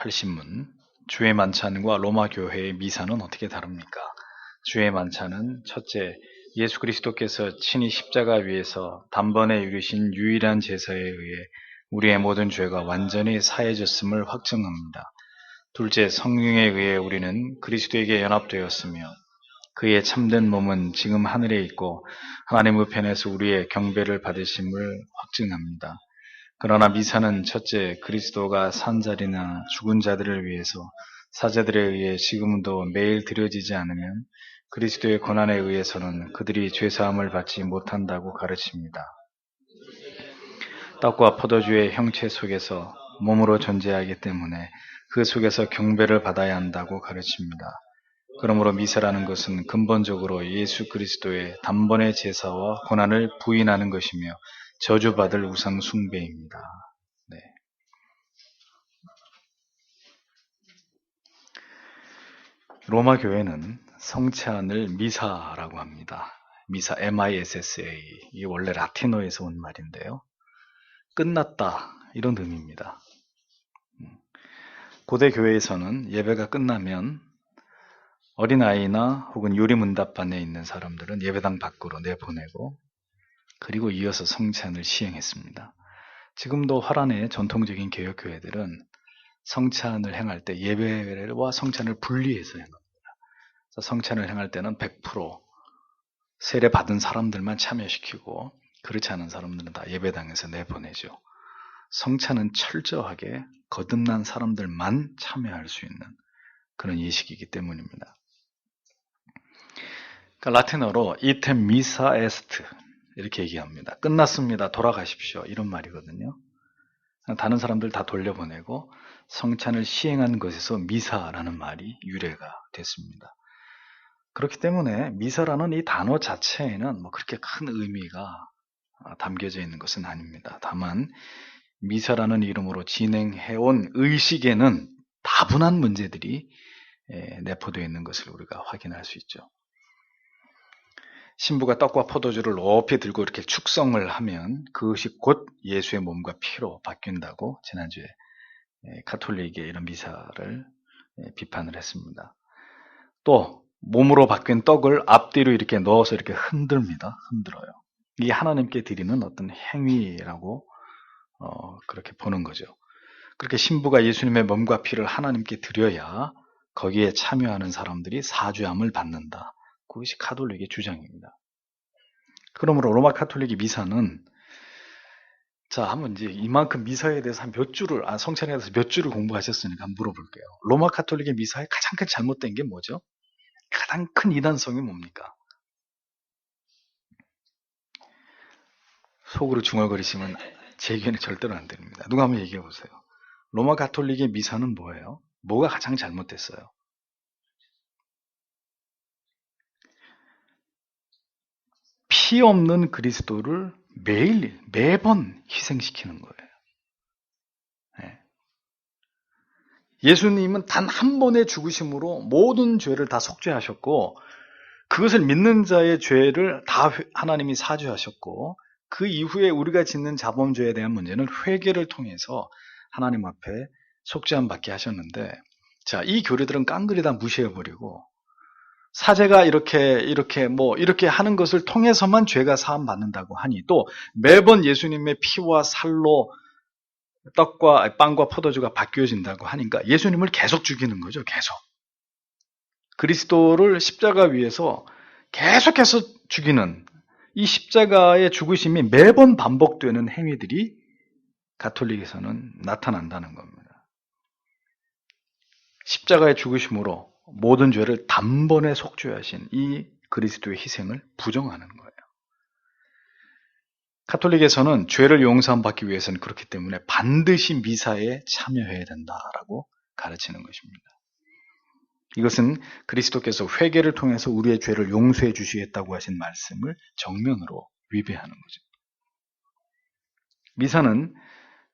80문. 주의 만찬과 로마 교회의 미사는 어떻게 다릅니까? 주의 만찬은 첫째, 예수 그리스도께서 친히 십자가 위에서 단번에 이루신 유일한 제사에 의해 우리의 모든 죄가 완전히 사해졌음을 확증합니다. 둘째, 성령에 의해 우리는 그리스도에게 연합되었으며 그의 참된 몸은 지금 하늘에 있고 하나님 우편에서 우리의 경배를 받으심을 확증합니다. 그러나 미사는 첫째, 그리스도가 산 자리나 죽은 자들을 위해서 사제들에 의해 지금도 매일 드려지지 않으면 그리스도의 권한에 의해서는 그들이 죄사함을 받지 못한다고 가르칩니다. 떡과 포도주의 형체 속에서 몸으로 존재하기 때문에 그 속에서 경배를 받아야 한다고 가르칩니다. 그러므로 미사라는 것은 근본적으로 예수 그리스도의 단번의 제사와 권한을 부인하는 것이며 저주받을 우상 숭배입니다. 네. 로마 교회는 성찬을 미사라고 합니다. 미사, M-I-S-S-A. 이게 원래 라틴어에서 온 말인데요. 끝났다, 이런 의미입니다. 고대 교회에서는 예배가 끝나면 어린아이나 혹은 유리문답반에 있는 사람들은 예배당 밖으로 내보내고 그리고 이어서 성찬을 시행했습니다. 지금도 화란의 전통적인 개혁교회들은 성찬을 행할 때 예배와 성찬을 분리해서 행합니다. 성찬을 행할 때는 100% 세례 받은 사람들만 참여시키고 그렇지 않은 사람들은 다 예배당에서 내보내죠. 성찬은 철저하게 거듭난 사람들만 참여할 수 있는 그런 예식이기 때문입니다. 그러니까 라틴어로 item missa est 이렇게 얘기합니다. 끝났습니다. 돌아가십시오. 이런 말이거든요. 다른 사람들 다 돌려보내고 성찬을 시행한 것에서 미사라는 말이 유래가 됐습니다. 그렇기 때문에 미사라는 이 단어 자체에는 뭐 그렇게 큰 의미가 담겨져 있는 것은 아닙니다. 다만 미사라는 이름으로 진행해온 의식에는 다분한 문제들이 내포되어 있는 것을 우리가 확인할 수 있죠. 신부가 떡과 포도주를 높이 들고 이렇게 축성을 하면 그것이 곧 예수의 몸과 피로 바뀐다고 지난주에 가톨릭의 이런 미사를 비판을 했습니다. 또 몸으로 바뀐 떡을 앞뒤로 이렇게 넣어서 이렇게 흔들어요. 이게 하나님께 드리는 어떤 행위라고 그렇게 보는 거죠. 그렇게 신부가 예수님의 몸과 피를 하나님께 드려야 거기에 참여하는 사람들이 사죄함을 받는다. 그것이 가톨릭의 주장입니다. 그러므로 로마 가톨릭의 미사는 자, 한번 이제 이만큼 미사에 대해서 한 몇 줄을, 성찬에 대해서 몇 줄을 공부하셨으니까 한번 물어볼게요. 로마 가톨릭의 미사의 가장 큰 잘못된 게 뭐죠? 가장 큰 이단성이 뭡니까? 속으로 중얼거리시면 제 의견이 절대로 안 됩니다. 누가 한번 얘기해 보세요. 로마 가톨릭의 미사는 뭐예요? 뭐가 가장 잘못됐어요? 피 없는 그리스도를 매번 희생시키는 거예요. 네. 예수님은 단 한 번의 죽으심으로 모든 죄를 다 속죄하셨고 그것을 믿는 자의 죄를 다 하나님이 사죄하셨고 그 이후에 우리가 짓는 자범죄에 대한 문제는 회개를 통해서 하나님 앞에 속죄함 받게 하셨는데 자, 이 교리들은 깡그리 다 무시해버리고 사제가 이렇게 하는 것을 통해서만 죄가 사함 받는다고 하니 또 매번 예수님의 피와 살로 떡과 빵과 포도주가 바뀌어진다고 하니까 예수님을 계속 죽이는 거죠. 계속. 그리스도를 십자가 위에서 계속해서 죽이는 이 십자가의 죽으심이 매번 반복되는 행위들이 가톨릭에서는 나타난다는 겁니다. 십자가의 죽으심으로 모든 죄를 단번에 속죄하신 이 그리스도의 희생을 부정하는 거예요. 가톨릭에서는 죄를 용서받기 위해서는 그렇기 때문에 반드시 미사에 참여해야 된다라고 가르치는 것입니다. 이것은 그리스도께서 회개를 통해서 우리의 죄를 용서해 주시겠다고 하신 말씀을 정면으로 위배하는 거죠. 미사는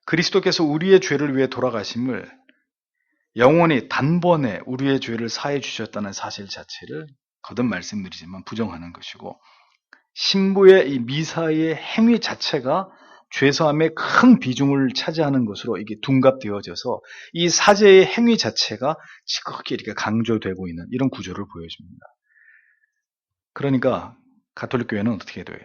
그리스도께서 우리의 죄를 위해 돌아가심을 영원히 단번에 우리의 죄를 사해 주셨다는 사실 자체를 거듭 말씀드리지만 부정하는 것이고 신부의 이 미사의 행위 자체가 죄사함의 큰 비중을 차지하는 것으로 이게 둔갑되어져서 이 사제의 행위 자체가 지극히 이렇게 강조되고 있는 이런 구조를 보여줍니다. 그러니까 가톨릭 교회는 어떻게 돼요?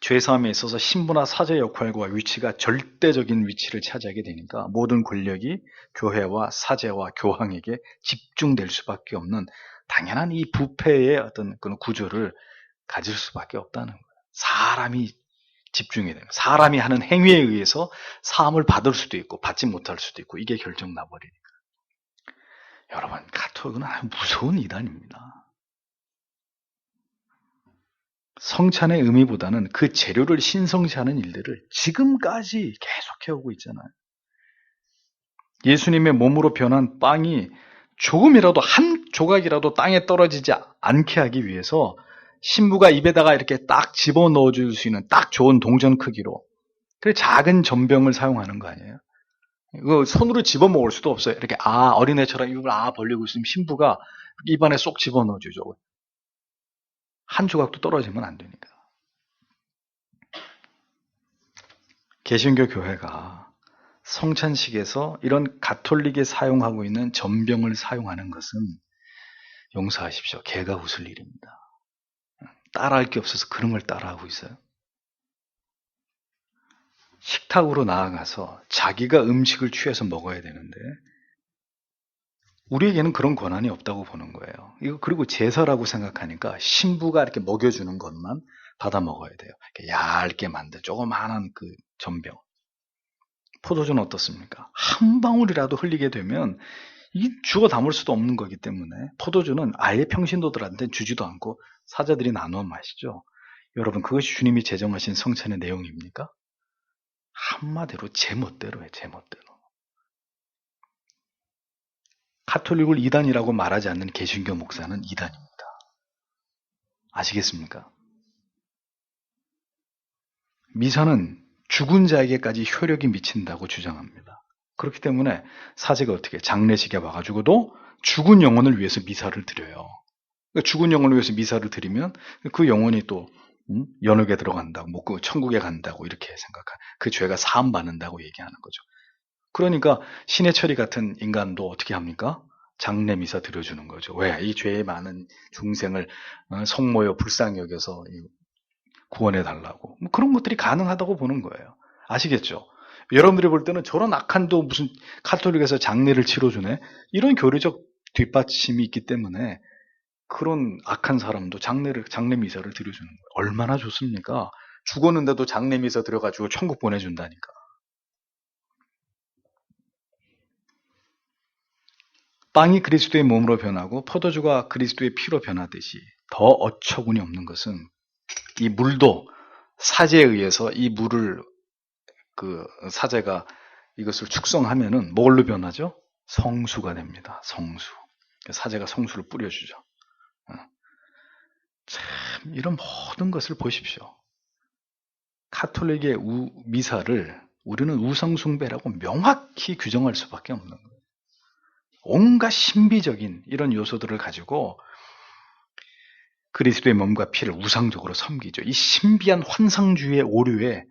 죄사함에 있어서 신부나 사제 역할과 위치가 절대적인 위치를 차지하게 되니까 모든 권력이 교회와 사제와 교황에게 집중될 수밖에 없는 당연한 이 부패의 어떤 그런 구조를 가질 수밖에 없다는 거예요. 사람이 집중해야 돼요. 사람이 하는 행위에 의해서 사함을 받을 수도 있고 받지 못할 수도 있고 이게 결정 나버리니까. 여러분, 가톨릭은 아주 무서운 이단입니다. 성찬의 의미보다는 그 재료를 신성시 하는 일들을 지금까지 계속해오고 있잖아요. 예수님의 몸으로 변한 빵이 조금이라도 한 조각이라도 땅에 떨어지지 않게 하기 위해서 신부가 입에다가 이렇게 딱 집어넣어 줄 수 있는 딱 좋은 동전 크기로 그 작은 전병을 사용하는 거 아니에요? 이거 손으로 집어먹을 수도 없어요. 이렇게 어린애처럼 입을 벌리고 있으면 신부가 입안에 쏙 집어넣어 주죠. 한 조각도 떨어지면 안 되니까. 개신교 교회가 성찬식에서 이런 가톨릭에 사용하고 있는 전병을 사용하는 것은 용서하십시오. 개가 웃을 일입니다. 따라할 게 없어서 그런 걸 따라하고 있어요. 식탁으로 나아가서 자기가 음식을 취해서 먹어야 되는데 우리에게는 그런 권한이 없다고 보는 거예요. 이거 그리고 제사라고 생각하니까 신부가 이렇게 먹여주는 것만 받아 먹어야 돼요. 이렇게 얇게 만든 조그마한 그 전병. 포도주는 어떻습니까? 한 방울이라도 흘리게 되면 이게 주워 담을 수도 없는 거기 때문에 포도주는 아예 평신도들한테 주지도 않고 사자들이 나누어 마시죠. 여러분, 그것이 주님이 제정하신 성찬의 내용입니까? 한마디로 제멋대로예요. 제멋대로. 가톨릭을 이단이라고 말하지 않는 개신교 목사는 이단입니다. 아시겠습니까? 미사는 죽은 자에게까지 효력이 미친다고 주장합니다. 그렇기 때문에 사제가 어떻게 장례식에 와가지고도 죽은 영혼을 위해서 미사를 드려요. 그러니까 죽은 영혼을 위해서 미사를 드리면 그 영혼이 또 연옥에 들어간다고, 뭐 그 천국에 간다고 이렇게 생각한 그 죄가 사함 받는다고 얘기하는 거죠. 그러니까 신해철이 같은 인간도 어떻게 합니까? 장례 미사 드려주는 거죠. 왜? 이 죄의 많은 중생을 성모여 불쌍히 여겨서 구원해 달라고. 뭐 그런 것들이 가능하다고 보는 거예요. 아시겠죠? 여러분들이 볼 때는 저런 악한도 무슨 카톨릭에서 장례를 치러주네? 이런 교리적 뒷받침이 있기 때문에 그런 악한 사람도 장례 미사를 드려주는 거예요. 얼마나 좋습니까? 죽었는데도 장례 미사 드려가지고 천국 보내준다니까. 빵이 그리스도의 몸으로 변하고 포도주가 그리스도의 피로 변하듯이 더 어처구니 없는 것은 이 물도 사제에 의해서 이 물을 그 사제가 이것을 축성하면은 뭘로 변하죠? 성수가 됩니다. 성수. 사제가 성수를 뿌려주죠. 참 이런 모든 것을 보십시오. 카톨릭의 미사를 우리는 우상숭배라고 명확히 규정할 수밖에 없는 거예요. 온갖 신비적인 이런 요소들을 가지고 그리스도의 몸과 피를 우상적으로 섬기죠. 이 신비한 환상주의의 오류에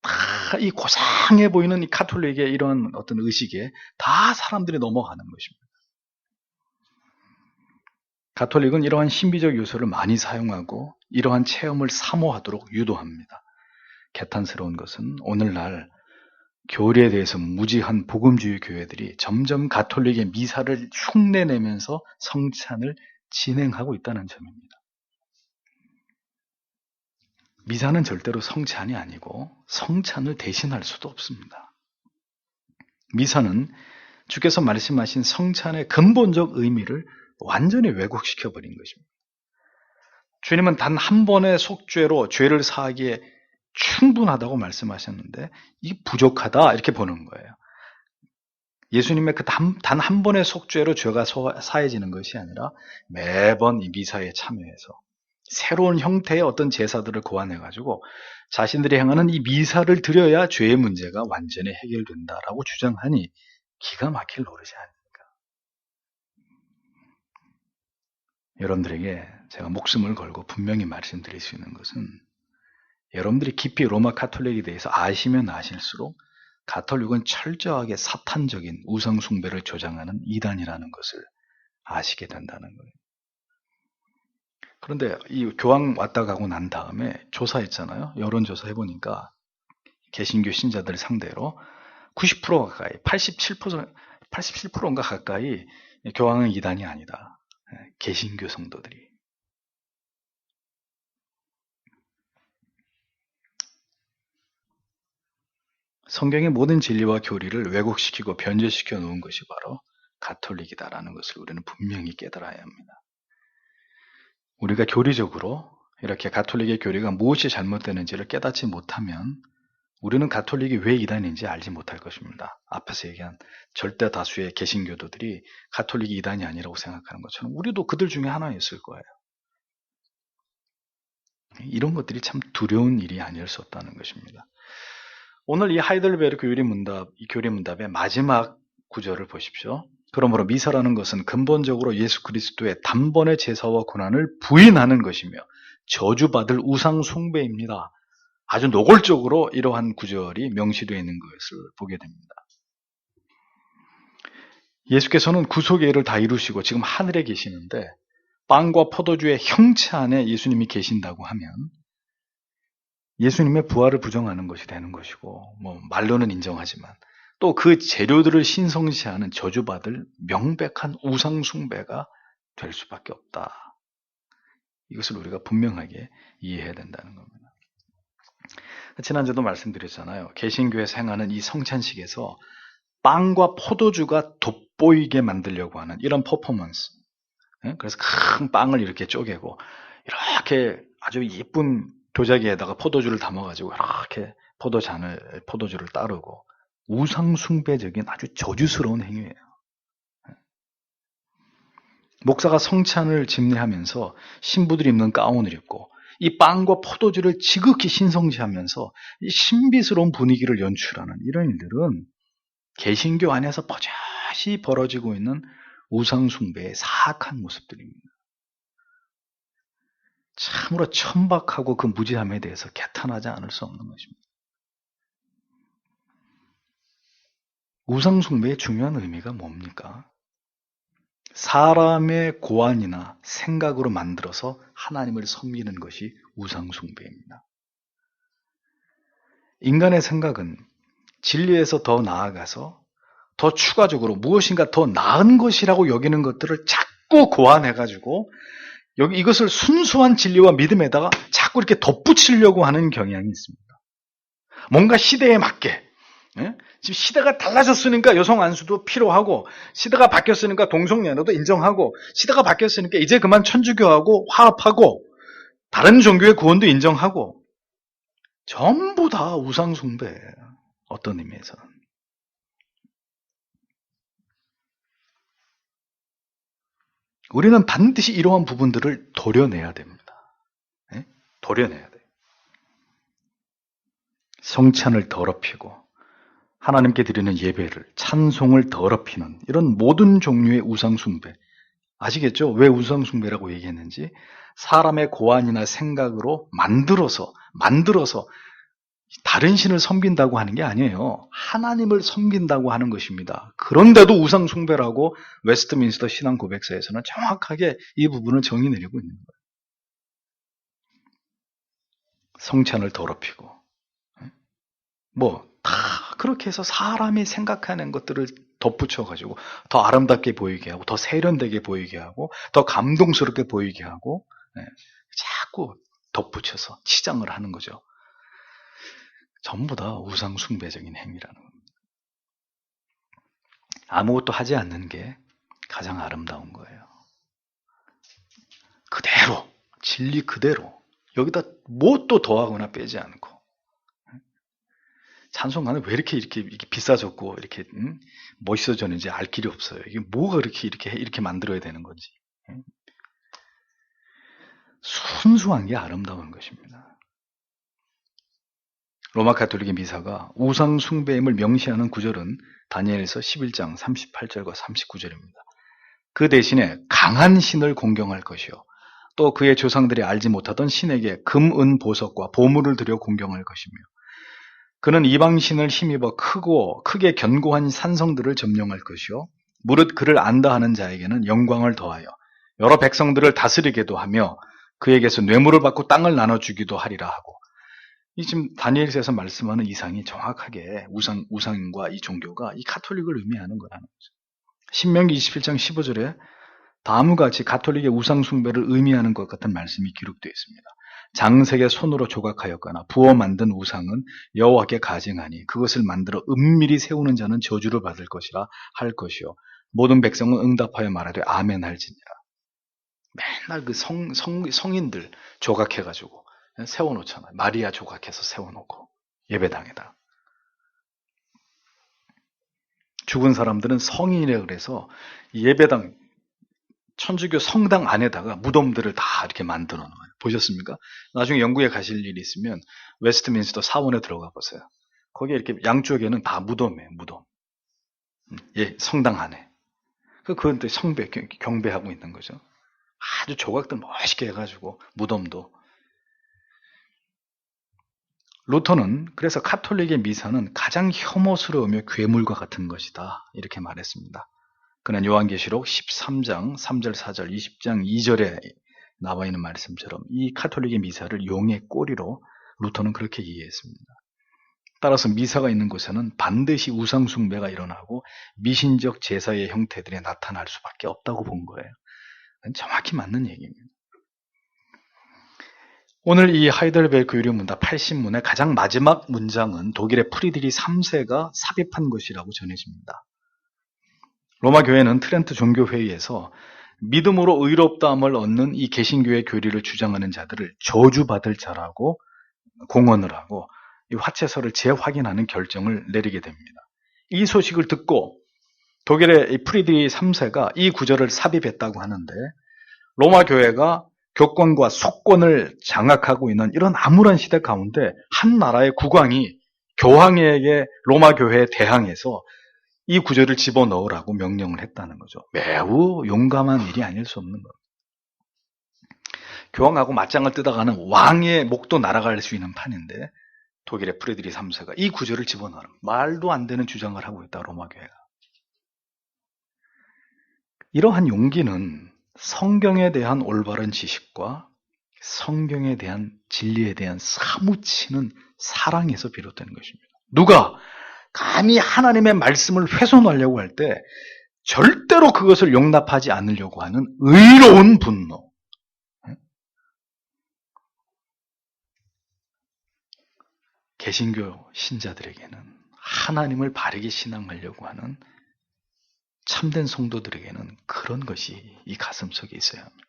다 이 고상해 보이는 이 카톨릭의 이런 어떤 의식에 다 사람들이 넘어가는 것입니다. 가톨릭은 이러한 신비적 요소를 많이 사용하고 이러한 체험을 사모하도록 유도합니다. 개탄스러운 것은 오늘날 교리에 대해서 무지한 복음주의 교회들이 점점 가톨릭의 미사를 흉내내면서 성찬을 진행하고 있다는 점입니다. 미사는 절대로 성찬이 아니고 성찬을 대신할 수도 없습니다. 미사는 주께서 말씀하신 성찬의 근본적 의미를 완전히 왜곡시켜버린 것입니다. 주님은 단 한 번의 속죄로 죄를 사하기에 충분하다고 말씀하셨는데 이게 부족하다 이렇게 보는 거예요. 예수님의 그 단 한 번의 속죄로 죄가 사해지는 것이 아니라 매번 이 미사에 참여해서 새로운 형태의 어떤 제사들을 고안해가지고 자신들이 행하는 이 미사를 드려야 죄의 문제가 완전히 해결된다라고 주장하니 기가 막힐 노릇이 아닙니까? 여러분들에게 제가 목숨을 걸고 분명히 말씀드릴 수 있는 것은 여러분들이 깊이 로마 카톨릭에 대해서 아시면 아실수록 가톨릭은 철저하게 사탄적인 우상 숭배를 조장하는 이단이라는 것을 아시게 된다는 거예요. 그런데 이 교황 왔다 가고 난 다음에 조사했잖아요. 여론조사 해보니까 개신교 신자들 상대로 90% 가까이, 87%인가 가까이 교황은 이단이 아니다. 개신교 성도들이. 성경의 모든 진리와 교리를 왜곡시키고 변제시켜 놓은 것이 바로 가톨릭이다라는 것을 우리는 분명히 깨달아야 합니다. 우리가 교리적으로 이렇게 가톨릭의 교리가 무엇이 잘못되는지를 깨닫지 못하면 우리는 가톨릭이 왜 이단인지 알지 못할 것입니다. 앞에서 얘기한 절대 다수의 개신교도들이 가톨릭이 이단이 아니라고 생각하는 것처럼 우리도 그들 중에 하나였을 거예요. 이런 것들이 참 두려운 일이 아닐 수 없다는 것입니다. 오늘 이 하이델베르크 교리 문답의 마지막 구절을 보십시오. 그러므로 미사라는 것은 근본적으로 예수 그리스도의 단번의 제사와 고난을 부인하는 것이며 저주받을 우상 숭배입니다. 아주 노골적으로 이러한 구절이 명시되어 있는 것을 보게 됩니다. 예수께서는 구속의 일을 다 이루시고 지금 하늘에 계시는데 빵과 포도주의 형체 안에 예수님이 계신다고 하면 예수님의 부활을 부정하는 것이 되는 것이고, 말로는 인정하지만, 또 그 재료들을 신성시하는 저주받을 명백한 우상숭배가 될 수밖에 없다. 이것을 우리가 분명하게 이해해야 된다는 겁니다. 지난주도 말씀드렸잖아요. 개신교에서 행하는 이 성찬식에서 빵과 포도주가 돋보이게 만들려고 하는 이런 퍼포먼스. 그래서 큰 빵을 이렇게 쪼개고, 이렇게 아주 예쁜 도자기에다가 포도주를 담아가지고 이렇게 포도주를 따르고 우상숭배적인 아주 저주스러운 행위예요. 목사가 성찬을 집례하면서 신부들이 입는 가운을 입고 이 빵과 포도주를 지극히 신성시하면서 이 신비스러운 분위기를 연출하는 이런 일들은 개신교 안에서 버젓이 벌어지고 있는 우상숭배의 사악한 모습들입니다. 참으로 천박하고 그 무지함에 대해서 개탄하지 않을 수 없는 것입니다. 우상숭배의 중요한 의미가 뭡니까? 사람의 고안이나 생각으로 만들어서 하나님을 섬기는 것이 우상숭배입니다. 인간의 생각은 진리에서 더 나아가서 더 추가적으로 무엇인가 더 나은 것이라고 여기는 것들을 자꾸 고안해가지고 이것을 순수한 진리와 믿음에다가 자꾸 이렇게 덧붙이려고 하는 경향이 있습니다. 뭔가 시대에 맞게, 지금 시대가 달라졌으니까 여성 안수도 필요하고, 시대가 바뀌었으니까 동성연애도 인정하고, 시대가 바뀌었으니까 이제 그만 천주교하고 화합하고, 다른 종교의 구원도 인정하고, 전부 다 우상숭배예요. 어떤 의미에서는. 우리는 반드시 이러한 부분들을 도려내야 됩니다. 도려내야 돼요. 성찬을 더럽히고 하나님께 드리는 예배를, 찬송을 더럽히는 이런 모든 종류의 우상숭배. 아시겠죠? 왜 우상숭배라고 얘기했는지. 사람의 고안이나 생각으로 만들어서 다른 신을 섬긴다고 하는 게 아니에요. 하나님을 섬긴다고 하는 것입니다. 그런데도 우상숭배라고 웨스트민스터 신앙 고백서에서는 정확하게 이 부분을 정의 내리고 있는 거예요. 성찬을 더럽히고 다 그렇게 해서 사람이 생각하는 것들을 덧붙여가지고 더 아름답게 보이게 하고 더 세련되게 보이게 하고 더 감동스럽게 보이게 하고 자꾸 덧붙여서 치장을 하는 거죠. 전부 다 우상숭배적인 행위라는 겁니다. 아무것도 하지 않는 게 가장 아름다운 거예요. 그대로, 진리 그대로, 여기다 뭐 또 더하거나 빼지 않고. 찬송가는 왜 이렇게 비싸졌고 이렇게 멋있어졌는지 알 길이 없어요. 이게 뭐가 이렇게 만들어야 되는 건지. 순수한 게 아름다운 것입니다. 로마 가톨릭의 미사가 우상 숭배임을 명시하는 구절은 다니엘서 11장 38절과 39절입니다. 그 대신에 강한 신을 공경할 것이요 또 그의 조상들이 알지 못하던 신에게 금, 은, 보석과 보물을 들여 공경할 것이며 그는 이방신을 힘입어 크게 견고한 산성들을 점령할 것이요 무릇 그를 안다 하는 자에게는 영광을 더하여 여러 백성들을 다스리게도 하며 그에게서 뇌물을 받고 땅을 나눠주기도 하리라 하고 이 지금 다니엘서에서 말씀하는 이상이 정확하게 우상과 이 종교가 이 가톨릭을 의미하는 거라는 거죠. 신명기 27장 15절에 다음과 같이 가톨릭의 우상 숭배를 의미하는 것 같은 말씀이 기록되어 있습니다. 장색의 손으로 조각하였거나 부어 만든 우상은 여호와께 가증하니 그것을 만들어 은밀히 세우는 자는 저주를 받을 것이라 할 것이요 모든 백성은 응답하여 말하되 아멘 할지니라. 맨날 그 성인들 조각해가지고 세워놓잖아요. 마리아 조각해서 세워놓고 예배당에다. 죽은 사람들은 성인이라 그래서 예배당 천주교 성당 안에다가 무덤들을 다 이렇게 만들어 놓아요. 보셨습니까? 나중에 영국에 가실 일이 있으면 웨스트민스터 사원에 들어가 보세요. 거기에 이렇게 양쪽에는 다 무덤이에요. 무덤. 예, 성당 안에. 그건 또 경배하고 있는 거죠. 아주 조각들 멋있게 해가지고 무덤도. 루터는 그래서 가톨릭의 미사는 가장 혐오스러우며 괴물과 같은 것이다. 이렇게 말했습니다. 그는 요한계시록 13장 3절 4절 20장 2절에 나와 있는 말씀처럼 이 가톨릭의 미사를 용의 꼬리로 루터는 그렇게 이해했습니다. 따라서 미사가 있는 곳에는 반드시 우상 숭배가 일어나고 미신적 제사의 형태들이 나타날 수밖에 없다고 본 거예요. 정확히 맞는 얘기입니다. 오늘 이 하이델베르크 유리문답 80문의 가장 마지막 문장은 독일의 프리드리 3세가 삽입한 것이라고 전해집니다. 로마 교회는 트렌트 종교회의에서 믿음으로 의롭다함을 얻는 이 개신교의 교리를 주장하는 자들을 저주받을 자라고 공언을 하고 이 화채서를 재확인하는 결정을 내리게 됩니다. 이 소식을 듣고 독일의 이 프리드리 3세가 이 구절을 삽입했다고 하는데 로마 교회가 교권과 속권을 장악하고 있는 이런 암울한 시대 가운데 한 나라의 국왕이 교황에게 로마 교회에 대항해서 이 구절을 집어넣으라고 명령을 했다는 거죠. 매우 용감한 일이 아닐 수 없는 겁니다. 교황하고 맞짱을 뜨다가는 왕의 목도 날아갈 수 있는 판인데 독일의 프리드리 3세가 이 구절을 집어넣는 말도 안 되는 주장을 하고 있다. 로마 교회가. 이러한 용기는 성경에 대한 올바른 지식과 성경에 대한 진리에 대한 사무치는 사랑에서 비롯되는 것입니다. 누가 감히 하나님의 말씀을 훼손하려고 할 때 절대로 그것을 용납하지 않으려고 하는 의로운 분노. 개신교 신자들에게는 하나님을 바르게 신앙하려고 하는 참된 성도들에게는 그런 것이 이 가슴속에 있어야 합니다.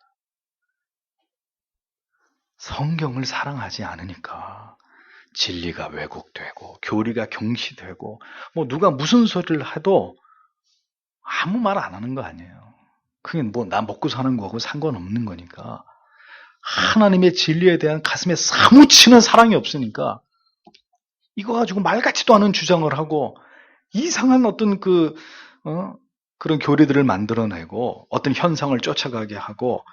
성경을 사랑하지 않으니까 진리가 왜곡되고 교리가 경시되고 뭐 누가 무슨 소리를 해도 아무 말 안 하는 거 아니에요. 그게 뭐 나 먹고 사는 거하고 상관없는 거니까 하나님의 진리에 대한 가슴에 사무치는 사랑이 없으니까 이거 가지고 말 같지도 않은 주장을 하고 이상한 어떤 그런 교리들을 만들어내고 어떤 현상을 쫓아가게 하고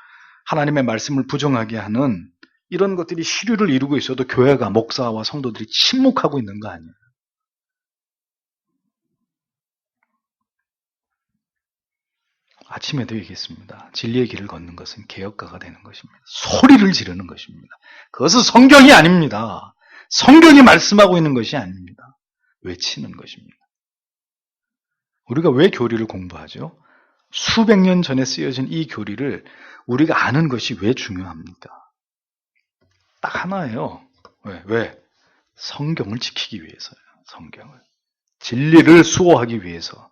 하나님의 말씀을 부정하게 하는 이런 것들이 시류를 이루고 있어도 교회가 목사와 성도들이 침묵하고 있는 거 아니에요. 아침에도 얘기했습니다. 진리의 길을 걷는 것은 개혁가가 되는 것입니다. 소리를 지르는 것입니다. 그것은 성경이 아닙니다. 성경이 말씀하고 있는 것이 아닙니다. 외치는 것입니다. 우리가 왜 교리를 공부하죠? 수백 년 전에 쓰여진 이 교리를 우리가 아는 것이 왜 중요합니까? 딱 하나예요. 왜? 성경을 지키기 위해서요. 성경을. 진리를 수호하기 위해서.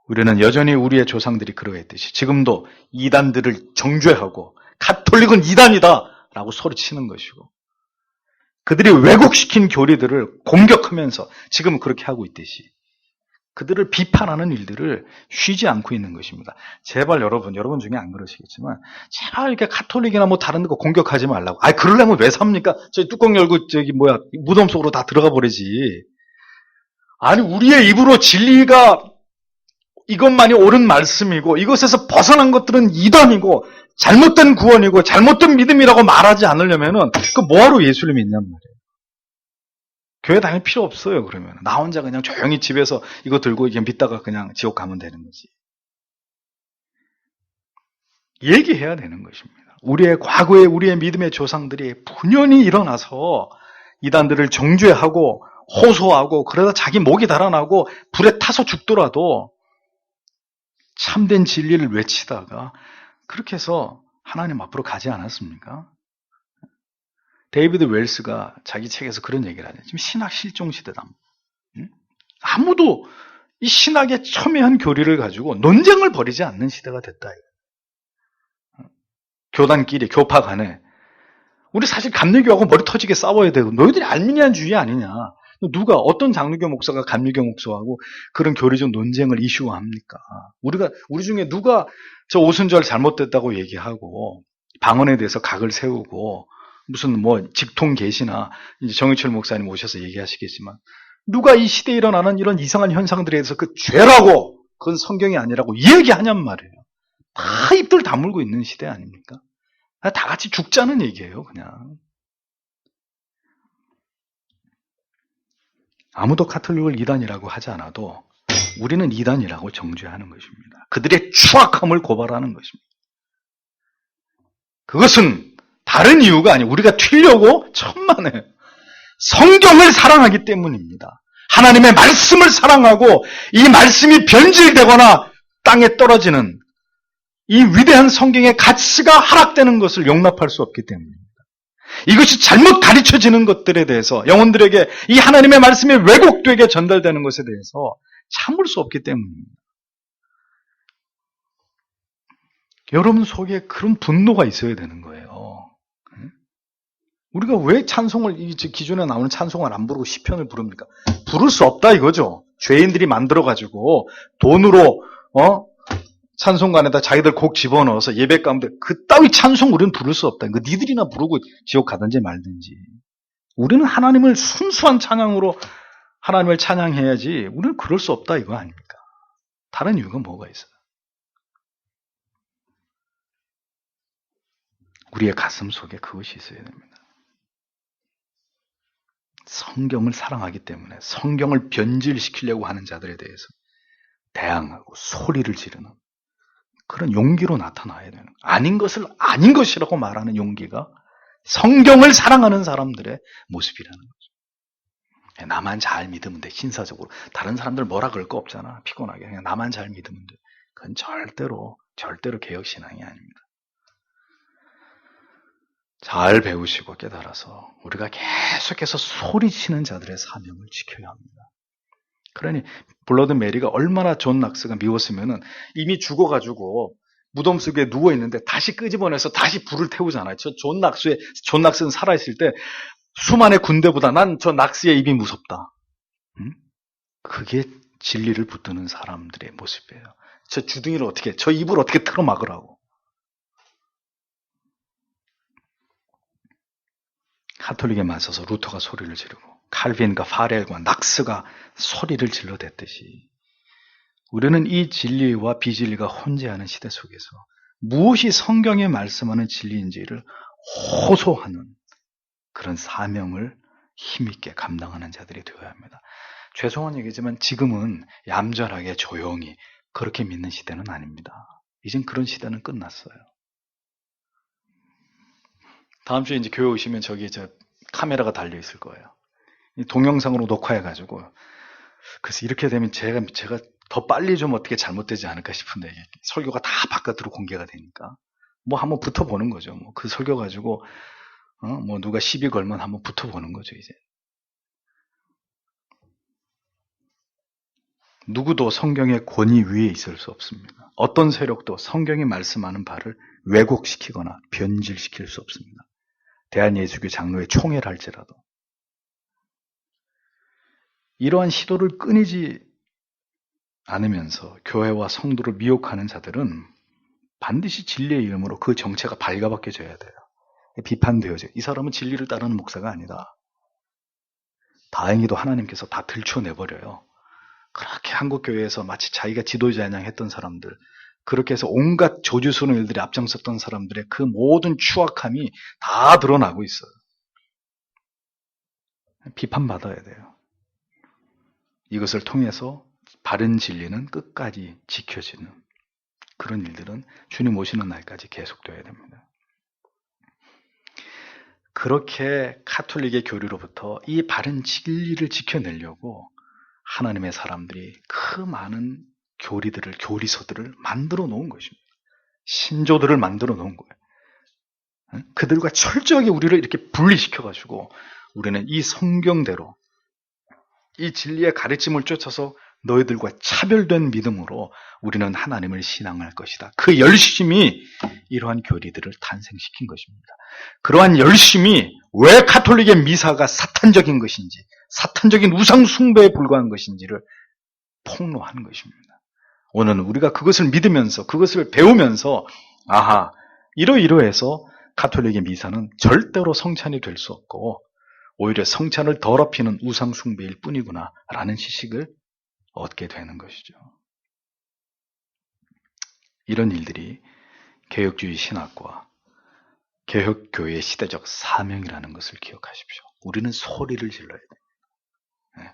우리는 여전히 우리의 조상들이 그러했듯이 지금도 이단들을 정죄하고 가톨릭은 이단이다 라고 소리치는 것이고 그들이 왜곡시킨 교리들을 공격하면서 지금 그렇게 하고 있듯이 그들을 비판하는 일들을 쉬지 않고 있는 것입니다. 제발 여러분 중에 안 그러시겠지만 제발 이렇게 가톨릭이나 뭐 다른 거 공격하지 말라고. 그러려면 왜 삽니까? 저기 뚜껑 열고 무덤 속으로 다 들어가 버리지. 아니 우리의 입으로 진리가 이것만이 옳은 말씀이고 이것에서 벗어난 것들은 이단이고 잘못된 구원이고 잘못된 믿음이라고 말하지 않으려면은 그 뭐하러 예수를 믿냔 말이에요. 교회 다닐 필요 없어요. 그러면 나 혼자 그냥 조용히 집에서 이거 들고 그냥 믿다가 그냥 지옥 가면 되는 거지. 얘기해야 되는 것입니다. 우리의 과거에 우리의 믿음의 조상들이 분연히 일어나서 이단들을 정죄하고 호소하고 그러다 자기 목이 달아나고 불에 타서 죽더라도 참된 진리를 외치다가 그렇게 해서 하나님 앞으로 가지 않았습니까? 데이비드 웰스가 자기 책에서 그런 얘기를 하죠. 지금 신학 실종 시대다. 아무도 이 신학의 첨예한 교리를 가지고 논쟁을 벌이지 않는 시대가 됐다. 교단끼리, 교파 간에. 우리 사실 감리교하고 머리 터지게 싸워야 되고, 너희들이 알미니안주의 아니냐. 누가, 어떤 장로교 목사가 감리교 목사하고 그런 교리적 논쟁을 이슈화합니까? 우리 중에 누가 저 오순절 잘못됐다고 얘기하고, 방언에 대해서 각을 세우고, 무슨 직통 계시나, 이제 정의철 목사님 오셔서 얘기하시겠지만, 누가 이 시대에 일어나는 이런 이상한 현상들에 대해서 그 죄라고, 그건 성경이 아니라고 얘기하냔 말이에요. 다 입들 다물고 있는 시대 아닙니까? 다 같이 죽자는 얘기예요, 그냥. 아무도 가톨릭을 이단이라고 하지 않아도 우리는 이단이라고 정죄하는 것입니다. 그들의 추악함을 고발하는 것입니다. 그것은 다른 이유가 아니에요. 우리가 튀려고 천만에 성경을 사랑하기 때문입니다. 하나님의 말씀을 사랑하고 이 말씀이 변질되거나 땅에 떨어지는 이 위대한 성경의 가치가 하락되는 것을 용납할 수 없기 때문입니다. 이것이 잘못 가르쳐지는 것들에 대해서 영혼들에게 이 하나님의 말씀이 왜곡되게 전달되는 것에 대해서 참을 수 없기 때문입니다. 여러분 속에 그런 분노가 있어야 되는 거예요. 우리가 왜 찬송을, 기존에 나오는 찬송을 안 부르고 시편을 부릅니까? 부를 수 없다 이거죠. 죄인들이 만들어가지고 돈으로 찬송관에다 자기들 곡 집어넣어서 예배 가운데 그따위 찬송 우리는 부를 수 없다. 니들이나 부르고 지옥 가든지 말든지. 우리는 하나님을 순수한 찬양으로 하나님을 찬양해야지 우리는 그럴 수 없다 이거 아닙니까? 다른 이유가 뭐가 있어요? 우리의 가슴 속에 그것이 있어야 됩니다. 성경을 사랑하기 때문에 성경을 변질시키려고 하는 자들에 대해서 대항하고 소리를 지르는 그런 용기로 나타나야 되는 거예요. 아닌 것을 아닌 것이라고 말하는 용기가 성경을 사랑하는 사람들의 모습이라는 거죠. 나만 잘 믿으면 돼. 신사적으로 다른 사람들 뭐라 그럴 거 없잖아. 피곤하게 그냥 나만 잘 믿으면 돼. 그건 절대로 개혁신앙이 아닙니다. 잘 배우시고 깨달아서 우리가 계속해서 소리치는 자들의 사명을 지켜야 합니다. 그러니 블러드 메리가 얼마나 존 낙스가 미웠으면은 이미 죽어가지고 무덤 속에 누워 있는데 다시 끄집어내서 다시 불을 태우잖아요. 존 낙스는 살아있을 때 수만의 군대보다 난 저 낙스의 입이 무섭다. 그게 진리를 붙드는 사람들의 모습이에요. 저 주둥이를 저 입을 어떻게 틀어막으라고. 가톨릭에 맞서서 루터가 소리를 지르고 칼빈과 파렐과 낙스가 소리를 질러댔듯이 우리는 이 진리와 비진리가 혼재하는 시대 속에서 무엇이 성경에 말씀하는 진리인지를 호소하는 그런 사명을 힘있게 감당하는 자들이 되어야 합니다. 죄송한 얘기지만 지금은 얌전하게 조용히 그렇게 믿는 시대는 아닙니다. 이젠 그런 시대는 끝났어요. 다음 주에 이제 교회 오시면 저기 카메라가 달려 있을 거예요. 동영상으로 녹화해가지고. 그래서 이렇게 되면 제가 더 빨리 좀 어떻게 잘못되지 않을까 싶은데, 설교가 다 바깥으로 공개가 되니까. 한번 붙어보는 거죠. 그 설교 가지고, 누가 시비 걸면 한번 붙어보는 거죠, 이제. 누구도 성경의 권위 위에 있을 수 없습니다. 어떤 세력도 성경이 말씀하는 바를 왜곡시키거나 변질시킬 수 없습니다. 대한예수교 장로회 총회할지라도 이러한 시도를 끊이지 않으면서 교회와 성도를 미혹하는 자들은 반드시 진리의 이름으로 그 정체가 발가벗겨져야 돼요. 비판되어져요. 이 사람은 진리를 따르는 목사가 아니다. 다행히도 하나님께서 다 들춰내버려요. 그렇게 한국교회에서 마치 자기가 지도자냥 했던 사람들, 그렇게 해서 온갖 조주스러운 일들이 앞장섰던 사람들의 그 모든 추악함이 다 드러나고 있어요. 비판받아야 돼요. 이것을 통해서 바른 진리는 끝까지 지켜지는 그런 일들은 주님 오시는 날까지 계속돼야 됩니다. 그렇게 가톨릭의 교리로부터 이 바른 진리를 지켜내려고 하나님의 사람들이 그 많은 교리서들을 만들어 놓은 것입니다. 신조들을 만들어 놓은 거예요. 그들과 철저하게 우리를 이렇게 분리시켜가지고 우리는 이 성경대로 이 진리의 가르침을 쫓아서 너희들과 차별된 믿음으로 우리는 하나님을 신앙할 것이다. 그 열심이 이러한 교리들을 탄생시킨 것입니다. 그러한 열심이 왜 가톨릭의 미사가 사탄적인 것인지, 사탄적인 우상 숭배에 불과한 것인지를 폭로하는 것입니다. 오늘은 우리가 그것을 믿으면서, 그것을 배우면서, 아하, 이러이러해서 가톨릭의 미사는 절대로 성찬이 될 수 없고 오히려 성찬을 더럽히는 우상 숭배일 뿐이구나 라는 지식을 얻게 되는 것이죠. 이런 일들이 개혁주의 신학과 개혁교회의 시대적 사명이라는 것을 기억하십시오. 우리는 소리를 질러야 됩니다. 네.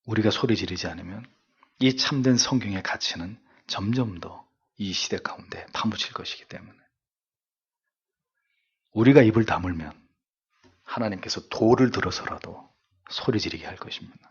우리가 소리 지르지 않으면 이 참된 성경의 가치는 점점 더 이 시대 가운데 파묻힐 것이기 때문에 우리가 입을 다물면 하나님께서 돌을 들어서라도 소리 지르게 할 것입니다.